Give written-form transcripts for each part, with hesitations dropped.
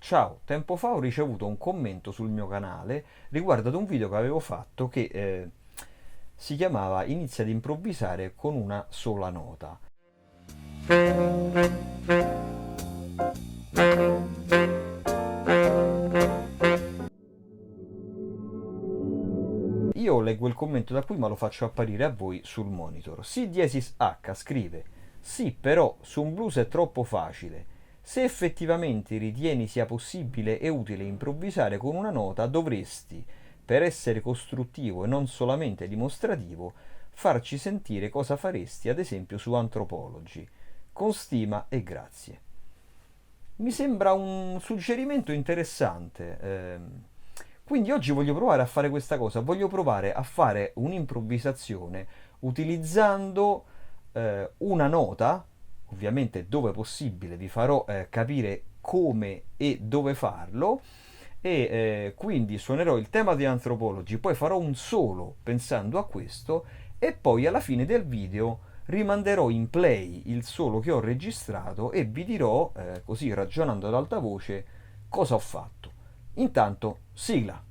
Ciao, tempo fa ho ricevuto un commento sul mio canale riguardo ad un video che avevo fatto che si chiamava Inizia ad improvvisare con una sola nota. Io leggo il commento da qui ma lo faccio apparire a voi sul monitor. C diesis H scrive: sì, però su un blues è troppo facile. Se effettivamente ritieni sia possibile e utile improvvisare con una nota, dovresti, per essere costruttivo e non solamente dimostrativo, farci sentire cosa faresti, ad esempio su Anthropology. Con stima e grazie. Mi sembra un suggerimento interessante. Quindi oggi voglio provare a fare questa cosa, voglio provare a fare un'improvvisazione utilizzando una nota. Ovviamente dove possibile vi farò capire come e dove farlo, e quindi suonerò il tema di Anthropology, poi farò un solo pensando a questo e poi alla fine del video rimanderò in play il solo che ho registrato e vi dirò, così ragionando ad alta voce, cosa ho fatto. Intanto, sigla!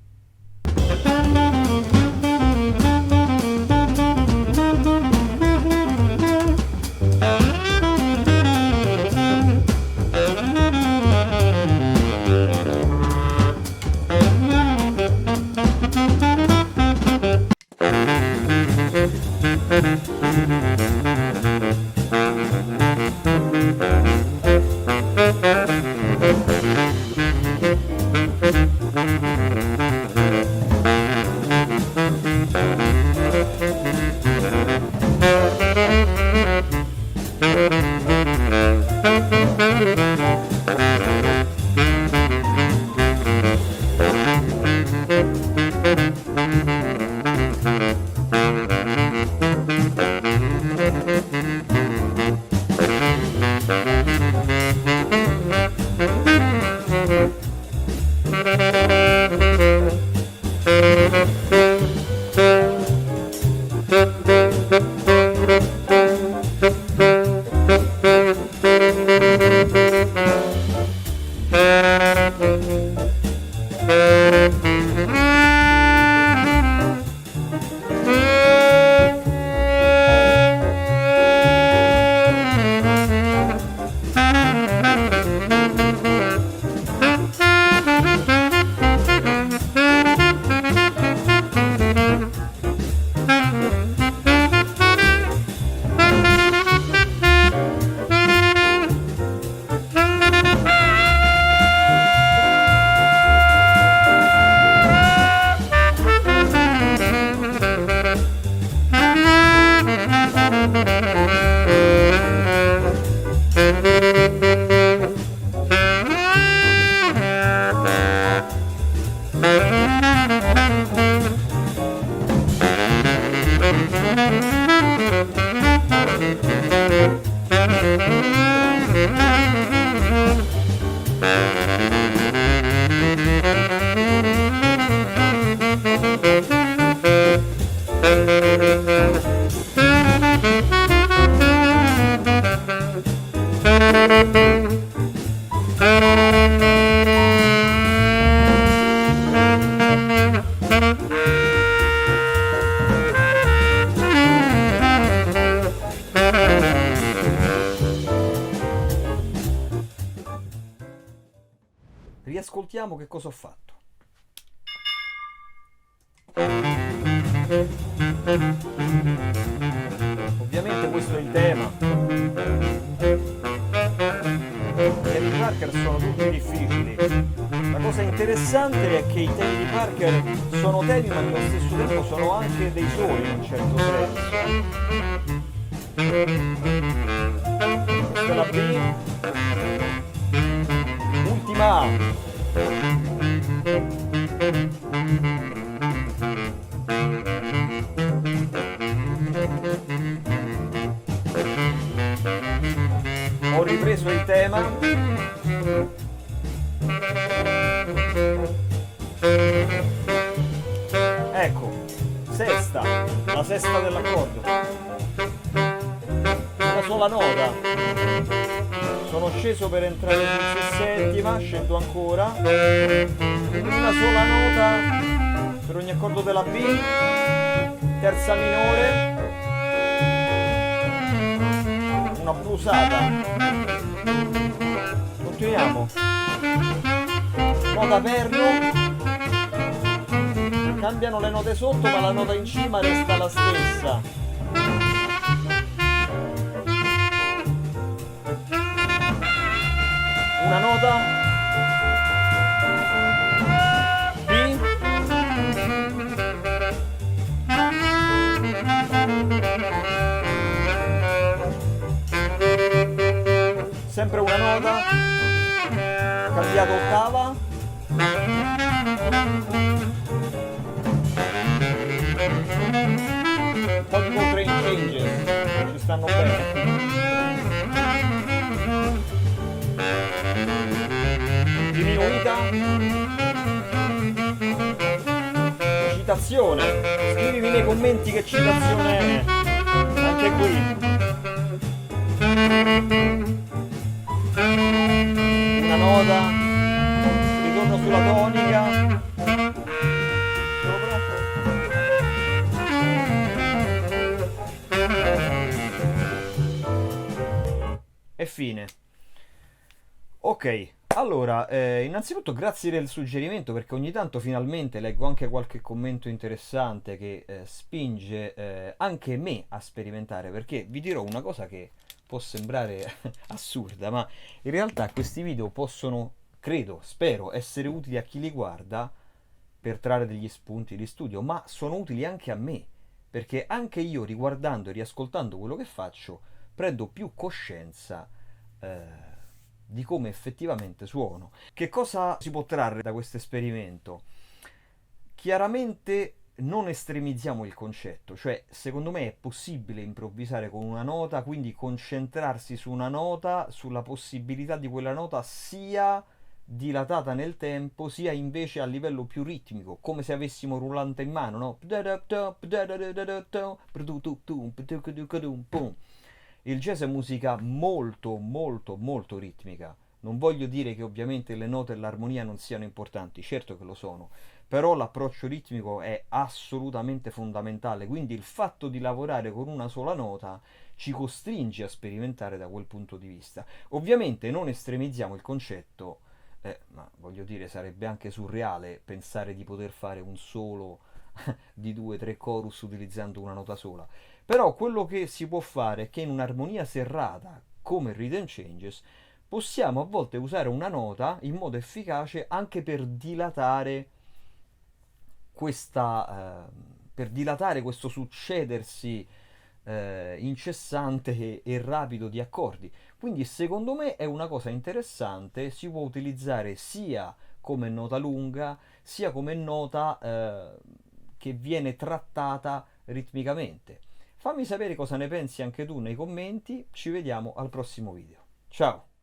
Riascoltiamo che cosa ho fatto. Ovviamente questo è il tema. I temi di Parker sono tutti difficili. La cosa interessante è che i temi di Parker sono temi ma allo stesso tempo sono anche dei soli in un certo senso. Questa è la B. Ultima A. Ho ripreso il tema. Ecco, sesta, la sesta dell'accordo. Una sola nota. sono sceso per entrare sul settima, scendo ancora, una sola nota per ogni accordo della B, terza minore, una blusata, continuiamo, nota perno, cambiano le note sotto ma la nota in cima resta la stessa. Una nota B, sempre una nota, cambiato ottava, un po' di train changes, ci stanno bene. Diminuita, citazione, scrivimi nei commenti che citazione è, anche qui, una nota, ritorno sulla tonica, sopra, e fine. Ok, allora, innanzitutto grazie del suggerimento, perché ogni tanto finalmente leggo anche qualche commento interessante che spinge anche me a sperimentare, perché vi dirò una cosa che può sembrare assurda, ma in realtà questi video possono, credo, spero, essere utili a chi li guarda per trarre degli spunti di studio, ma sono utili anche a me, perché anche io, riguardando e riascoltando quello che faccio, prendo più coscienza di come effettivamente suono. Che cosa si può trarre da questo esperimento? Chiaramente non estremizziamo il concetto, cioè secondo me è possibile improvvisare con una nota, quindi concentrarsi su una nota, sulla possibilità di quella nota sia dilatata nel tempo, sia invece a livello più ritmico, come se avessimo rullante in mano, no? Il jazz è musica molto molto molto ritmica. Non voglio dire che ovviamente le note e l'armonia non siano importanti, certo che lo sono, però l'approccio ritmico è assolutamente fondamentale, quindi il fatto di lavorare con una sola nota ci costringe a sperimentare da quel punto di vista. Ovviamente non estremizziamo il concetto, ma voglio dire, sarebbe anche surreale pensare di poter fare un solo di 2-3 chorus utilizzando una nota sola. Però quello che si può fare è che in un'armonia serrata come Rhythm Changes possiamo a volte usare una nota in modo efficace anche per dilatare questo succedersi incessante e rapido di accordi. Quindi secondo me è una cosa interessante, si può utilizzare sia come nota lunga sia come nota che viene trattata ritmicamente. Fammi sapere cosa ne pensi anche tu nei commenti, ci vediamo al prossimo video. Ciao!